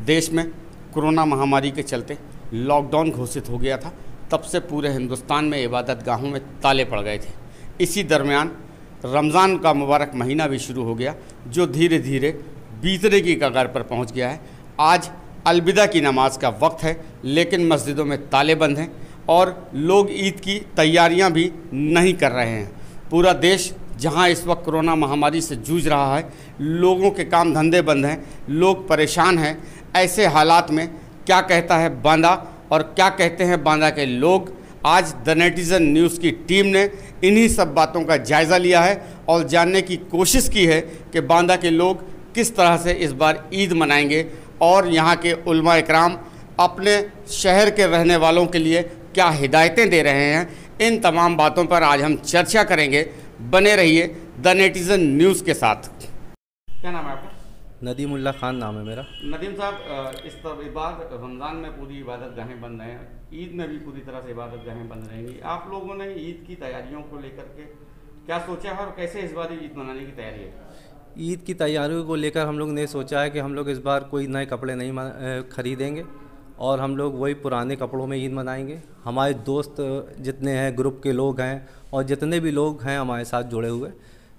देश में कोरोना महामारी के चलते लॉकडाउन घोषित हो गया था। तब से पूरे हिंदुस्तान में इबादत गाहों में ताले पड़ गए थे। इसी दरमियान रमज़ान का मुबारक महीना भी शुरू हो गया, जो धीरे धीरे बीतने की कगार पर पहुंच गया है। आज अलविदा की नमाज का वक्त है, लेकिन मस्जिदों में ताले बंद हैं और लोग ईद की तैयारियां भी नहीं कर रहे हैं। पूरा देश जहां इस वक्त कोरोना महामारी से जूझ रहा है, लोगों के काम धंधे बंद हैं, लोग परेशान हैं। ऐसे हालात में क्या कहता है बांदा और क्या कहते हैं बांदा के लोग, आज द नेटिज़न न्यूज़ की टीम ने इन्हीं सब बातों का जायज़ा लिया है और जानने की कोशिश की है कि बांदा के लोग किस तरह से इस बार ईद मनाएंगे और यहाँ के उलमा इकराम अपने शहर के रहने वालों के लिए क्या हिदायतें दे रहे हैं। इन तमाम बातों पर आज हम चर्चा करेंगे। बने रहिए द नेटिज़न न्यूज़ के साथ। क्या नाम है आपका? नदीमुल्ला खान नाम है मेरा। नदीम साहब, इस बार रमज़ान में पूरी इबादत गाहें बंद हैं, ईद में भी पूरी तरह से इबादत गाहें बंद रहेंगी। आप लोगों ने ईद की तैयारियों को लेकर के क्या सोचा है और कैसे इस बार ईद मनाने की तैयारी है? ईद की तैयारियों को लेकर हम लोग ने सोचा है कि हम लोग इस बार कोई नए कपड़े नहीं खरीदेंगे और हम लोग वही पुराने कपड़ों में ईद मनाएंगे। हमारे दोस्त जितने हैं, ग्रुप के लोग हैं और जितने भी लोग हैं हमारे साथ जुड़े हुए,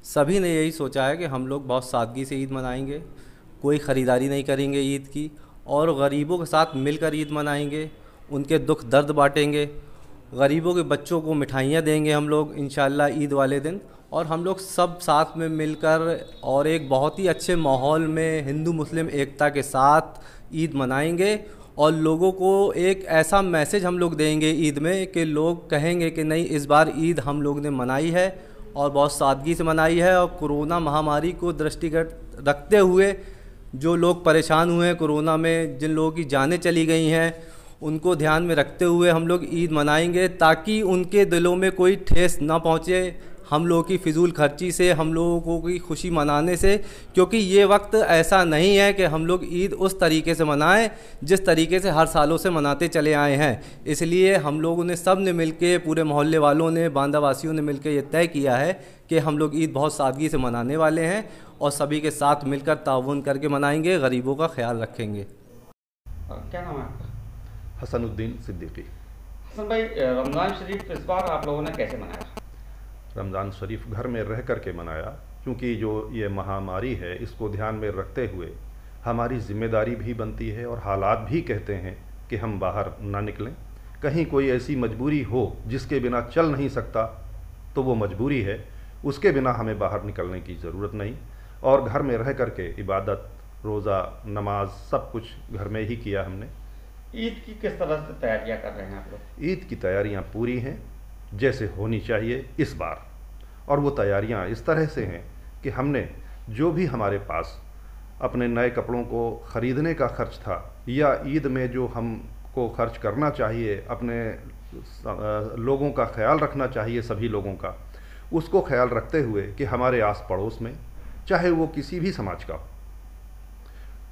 सभी ने यही सोचा है कि हम लोग बहुत सादगी से ईद मनाएंगे, कोई ख़रीदारी नहीं करेंगे ईद की और गरीबों के साथ मिलकर ईद मनाएंगे, उनके दुख दर्द बांटेंगे, गरीबों के बच्चों को मिठाइयाँ देंगे हम लोग इंशाअल्लाह ईद वाले दिन। और हम लोग सब साथ में मिलकर और एक बहुत ही अच्छे माहौल में हिंदू मुस्लिम एकता के साथ ईद मनाएंगे और लोगों को एक ऐसा मैसेज हम लोग देंगे ईद में कि लोग कहेंगे कि नहीं, इस बार ईद हम लोग ने मनाई है और बहुत सादगी से मनाई है। और कोरोना महामारी को दृष्टिगत रखते हुए जो लोग परेशान हुए हैं कोरोना में, जिन लोगों की जानें चली गई हैं, उनको ध्यान में रखते हुए हम लोग ईद मनाएंगे ताकि उनके दिलों में कोई ठेस ना पहुँचे हम लोगों की फ़िजूल खर्ची से, हम लोगों की खुशी मनाने से। क्योंकि ये वक्त ऐसा नहीं है कि हम लोग ईद उस तरीके से मनाएं जिस तरीके से हर सालों से मनाते चले आए हैं। इसलिए हम लोगों ने सब ने मिलके, पूरे मोहल्ले वालों ने, बांदा वासियों ने मिलकर ये तय किया है कि हम लोग ईद बहुत सादगी से मनाने वाले हैं और सभी के साथ मिलकर ताउन करके मनाएंगे, गरीबों का ख्याल रखेंगे। क्या नाम है आपका? हसनुद्दीन सिद्दीकी। हसन भाई, रमज़ान शरीफ इस बार आप लोगों ने कैसे मनाया? रमज़ान शरीफ घर में रह कर के मनाया, क्योंकि जो ये महामारी है इसको ध्यान में रखते हुए हमारी ज़िम्मेदारी भी बनती है और हालात भी कहते हैं कि हम बाहर ना निकलें। कहीं कोई ऐसी मजबूरी हो जिसके बिना चल नहीं सकता तो वो मजबूरी है, उसके बिना हमें बाहर निकलने की ज़रूरत नहीं। और घर में रह कर के इबादत, रोज़ा, नमाज सब कुछ घर में ही किया हमने। ईद की किस तरह से तैयारियां कर रहे हैं आप लोग? ईद की तैयारियां पूरी हैं जैसे होनी चाहिए इस बार, और वो तैयारियां इस तरह से हैं कि हमने जो भी हमारे पास अपने नए कपड़ों को ख़रीदने का खर्च था या ईद में जो हमको खर्च करना चाहिए, अपने लोगों का ख्याल रखना चाहिए, सभी लोगों का, उसको ख्याल रखते हुए कि हमारे आस पड़ोस में, चाहे वो किसी भी समाज का हो,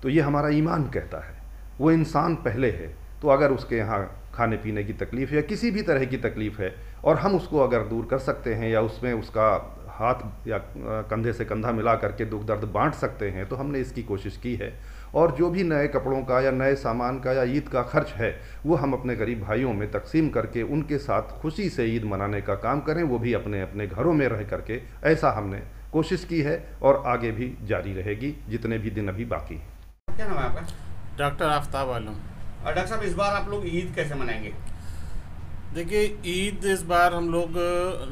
तो ये हमारा ईमान कहता है वो इंसान पहले है। तो अगर उसके यहाँ खाने पीने की तकलीफ़ या किसी भी तरह की तकलीफ़ है और हम उसको अगर दूर कर सकते हैं या उसमें उसका हाथ या कंधे से कंधा मिला करके दुख दर्द बांट सकते हैं, तो हमने इसकी कोशिश की है। और जो भी नए कपड़ों का या नए सामान का या ईद का खर्च है वो हम अपने गरीब भाइयों में तकसीम करके उनके साथ खुशी से ईद मनाने का काम करें, वो भी अपने अपने घरों में रह करके। ऐसा हमने कोशिश की है और आगे भी जारी रहेगी जितने भी दिन अभी बाकी हैं। क्या नाम है आपका? डॉक्टर आफ्ताब आलम। और डॉक्टर साहब, इस बार आप लोग ईद कैसे मनाएंगे? देखिए, ईद इस बार हम लोग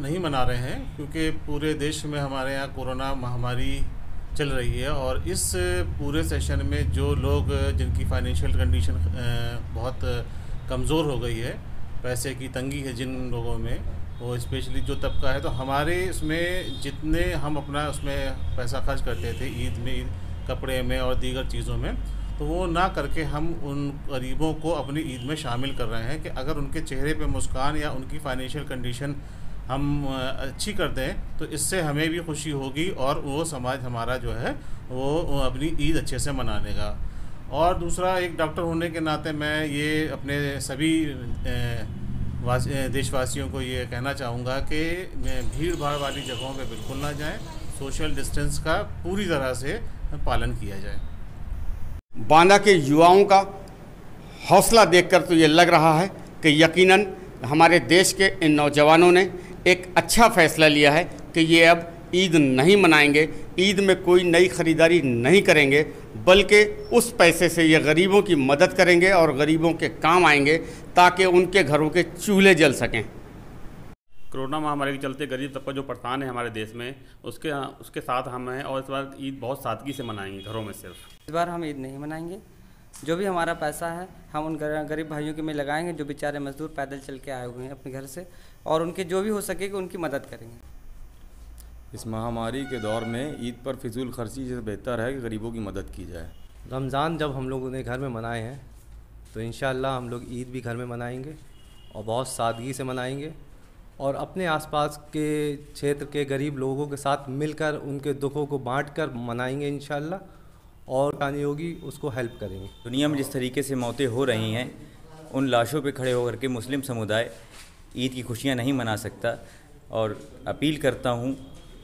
नहीं मना रहे हैं क्योंकि पूरे देश में हमारे यहाँ कोरोना महामारी चल रही है और इस पूरे सेशन में जो लोग जिनकी फाइनेंशियल कंडीशन बहुत कमज़ोर हो गई है, पैसे की तंगी है जिन लोगों में, वो स्पेशली जो तबका है, तो हमारे इसमें जितने हम अपना उसमें पैसा खर्च करते थे ईद में, कपड़े में और दीगर चीज़ों में, तो वो ना करके हम उन गरीबों को अपनी ईद में शामिल कर रहे हैं कि अगर उनके चेहरे पे मुस्कान या उनकी फाइनेंशियल कंडीशन हम अच्छी कर दें तो इससे हमें भी खुशी होगी और वो समाज हमारा जो है वो अपनी ईद अच्छे से मना लेगा। और दूसरा, एक डॉक्टर होने के नाते मैं ये अपने सभी देशवासियों को ये कहना चाहूँगा कि भीड़ भाड़ वाली जगहों पे बिल्कुल ना जाएं, सोशल डिस्टेंस का पूरी तरह से पालन किया जाए। बांदा के युवाओं का हौसला देखकर तो ये लग रहा है कि यकीनन हमारे देश के इन नौजवानों ने एक अच्छा फैसला लिया है कि ये अब ईद नहीं मनाएंगे, ईद में कोई नई ख़रीदारी नहीं करेंगे, बल्कि उस पैसे से ये गरीबों की मदद करेंगे और गरीबों के काम आएंगे ताकि उनके घरों के चूल्हे जल सकें। कोरोना महामारी के चलते गरीब तबका जो परेशान है हमारे देश में, उसके साथ हम हैं और इस बार ईद बहुत सादगी से मनाएंगे घरों में। सिर्फ इस बार हम ईद नहीं मनाएंगे। जो भी हमारा पैसा है हम उन गरीब भाइयों के में लगाएंगे जो बेचारे मजदूर पैदल चल के आए हुए हैं अपने घर से, और उनके जो भी हो सकेगी उनकी मदद करेंगे। इस महामारी के दौर में ईद पर फिजूल खर्ची से बेहतर है कि गरीबों की मदद की जाए। रमज़ान जब हम लोगों ने घर में मनाए हैं तो इंशाअल्लाह हम लोग ईद भी घर में मनाएंगे और बहुत सादगी से मनाएंगे और अपने आसपास के क्षेत्र के गरीब लोगों के साथ मिलकर उनके दुखों को बांटकर मनाएंगे इंशाअल्लाह, और आने होगी उसको हेल्प करेंगे। दुनिया में जिस तरीके से मौतें हो रही हैं, उन लाशों पे खड़े होकर के मुस्लिम समुदाय ईद की खुशियां नहीं मना सकता, और अपील करता हूं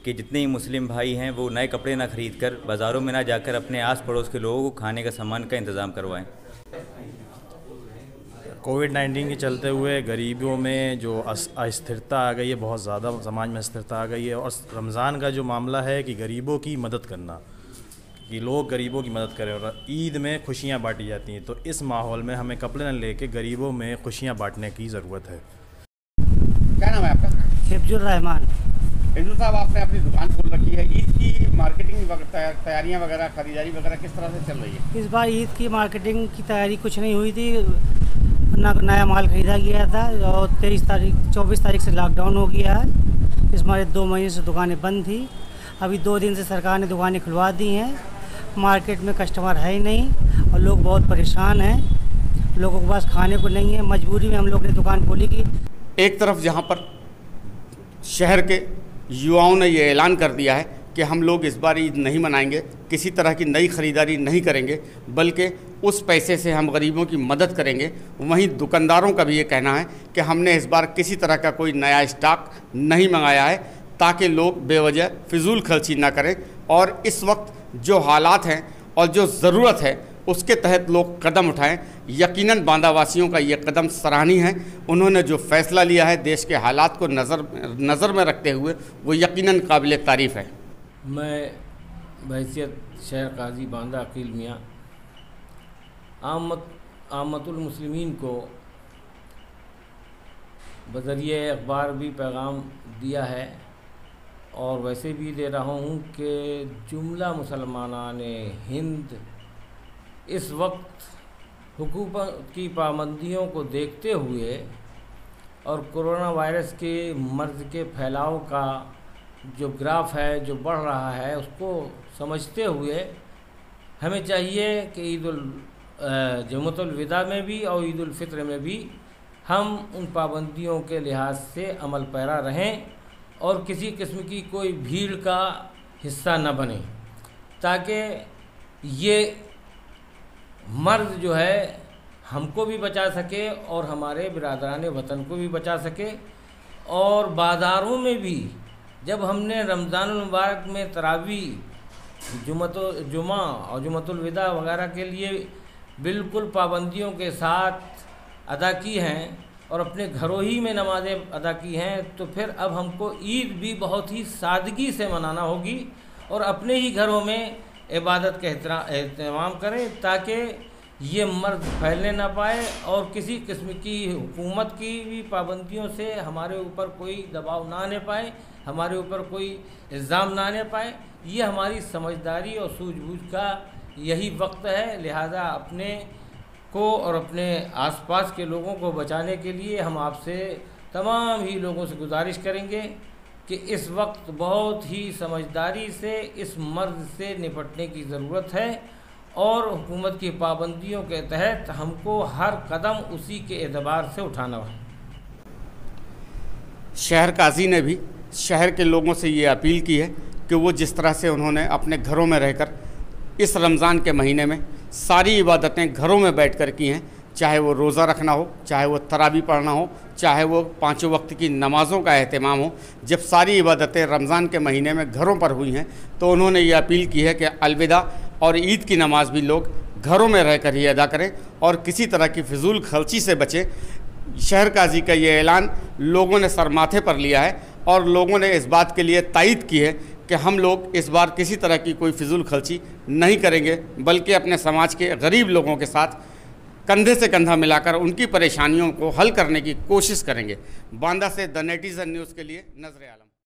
कि जितने ही मुस्लिम भाई हैं वो नए कपड़े ना खरीद कर, बाज़ारों में ना जाकर अपने आस पड़ोस के लोगों को खाने का सामान का इंतज़ाम करवाएं। कोविड-19 के चलते हुए गरीबों में जो अस्थिरता आ गई है, बहुत ज़्यादा समाज में अस्थिरता आ गई है, और रमज़ान का जो मामला है कि गरीबों की मदद करना, कि लोग गरीबों की मदद करें, और ईद में खुशियाँ बांटी जाती हैं, तो इस माहौल में हमें कपड़े न लेके गरीबों में खुशियाँ बांटने की ज़रूरत है। क्या नाम है आपका? हिफ्जुर रहमान। हिफ्जुर साहब, आपने अपनी दुकान खोल रखी है, ईद की मार्केटिंग तैयारियां वगैरह, खरीदारी वगैरह किस तरह से चल रही है? इस बार ईद की मार्केटिंग की तैयारी कुछ नहीं हुई थी, नया माल खरीदा गया था, और 24 तारीख से लॉकडाउन हो गया है। इस बार 2 महीने से दुकानें बंद थी। अभी 2 दिन से सरकार ने दुकानें खुलवा दी हैं। मार्केट में कस्टमर है ही नहीं और लोग बहुत परेशान हैं, लोगों के पास खाने को नहीं है। मजबूरी में हम लोग ने दुकान खोली की। एक तरफ जहां पर शहर के युवाओं ने ये ऐलान कर दिया है कि हम लोग इस बार ईद नहीं मनाएंगे, किसी तरह की नई ख़रीदारी नहीं करेंगे, बल्कि उस पैसे से हम गरीबों की मदद करेंगे, वहीं दुकानदारों का भी ये कहना है कि हमने इस बार किसी तरह का कोई नया स्टॉक नहीं मंगाया है ताकि लोग बेवजह फिजूल खर्ची ना करें, और इस वक्त जो हालात हैं और जो ज़रूरत है उसके तहत लोग कदम उठाएं। यकीनन बांदावासियों का ये कदम सराहनीय है। उन्होंने जो फ़ैसला लिया है देश के हालात को नज़र में रखते हुए, वो यकीनन काबिल तारीफ़ है। मैं बहैसियत शहर काजी बांदा अकील मियाँ आमतुल मुस्लिमीन को बज़रिए अखबार भी पैगाम दिया है, और वैसे भी दे रहा हूँ कि जुमला मुसलमानान हिंद इस वक्त हुकूमत की पाबंदियों को देखते हुए और कोरोना वायरस के मर्ज़ के फैलाव का जो ग्राफ है जो बढ़ रहा है, उसको समझते हुए हमें चाहिए कि जुम्मतुल विदा में भी और ईद उल फित्र में भी हम उन पाबंदियों के लिहाज से अमल पैरा रहें और किसी किस्म की कोई भीड़ का हिस्सा न बने, ताकि ये मर्ज़ जो है हमको भी बचा सके और हमारे बिरादरान वतन को भी बचा सके। और बाज़ारों में भी जब हमने रमज़ानुल मुबारक में तरावी, जुमा और जुमतुल विदा वगैरह के लिए बिल्कुल पाबंदियों के साथ अदा की हैं और अपने घरों ही में नमाज़ें अदा की हैं, तो फिर अब हमको ईद भी बहुत ही सादगी से मनाना होगी और अपने ही घरों में इबादत का एहतमाम करें, ताकि ये मर्ज़ फैलने ना पाए और किसी किस्म की हुकूमत की भी पाबंदियों से हमारे ऊपर कोई दबाव ना आने पाए, हमारे ऊपर कोई इल्ज़ाम ना आने पाए। ये हमारी समझदारी और सूझबूझ का यही वक्त है। लिहाजा अपने को और अपने आसपास के लोगों को बचाने के लिए हम आपसे तमाम ही लोगों से गुजारिश करेंगे कि इस वक्त बहुत ही समझदारी से इस मर्ज़ से निपटने की ज़रूरत है और हुकूमत की पाबंदियों के तहत हमको हर कदम उसी के एतबार से उठाना है। शहर काजी ने भी शहर के लोगों से ये अपील की है कि वो जिस तरह से उन्होंने अपने घरों में रहकर इस रमज़ान के महीने में सारी इबादतें घरों में बैठकर की हैं, चाहे वो रोज़ा रखना हो, चाहे वो तरावी पढ़ना हो, चाहे वो 5 वक्त की नमाज़ों का एहतमाम हो, जब सारी इबादतें रमज़ान के महीने में घरों पर हुई हैं तो उन्होंने ये अपील की है कि अलविदा और ईद की नमाज़ भी लोग घरों में रहकर ही अदा करें और किसी तरह की फिजूल खर्ची से बचें। शहर काजी का ये ऐलान लोगों ने सर माथे पर लिया है और लोगों ने इस बात के लिए तायीद की है कि हम लोग इस बार किसी तरह की कोई फिजूल खर्ची नहीं करेंगे, बल्कि अपने समाज के गरीब लोगों के साथ कंधे से कंधा मिलाकर उनकी परेशानियों को हल करने की कोशिश करेंगे। बांदा से द नेटिजन न्यूज़ के लिए नजर आला।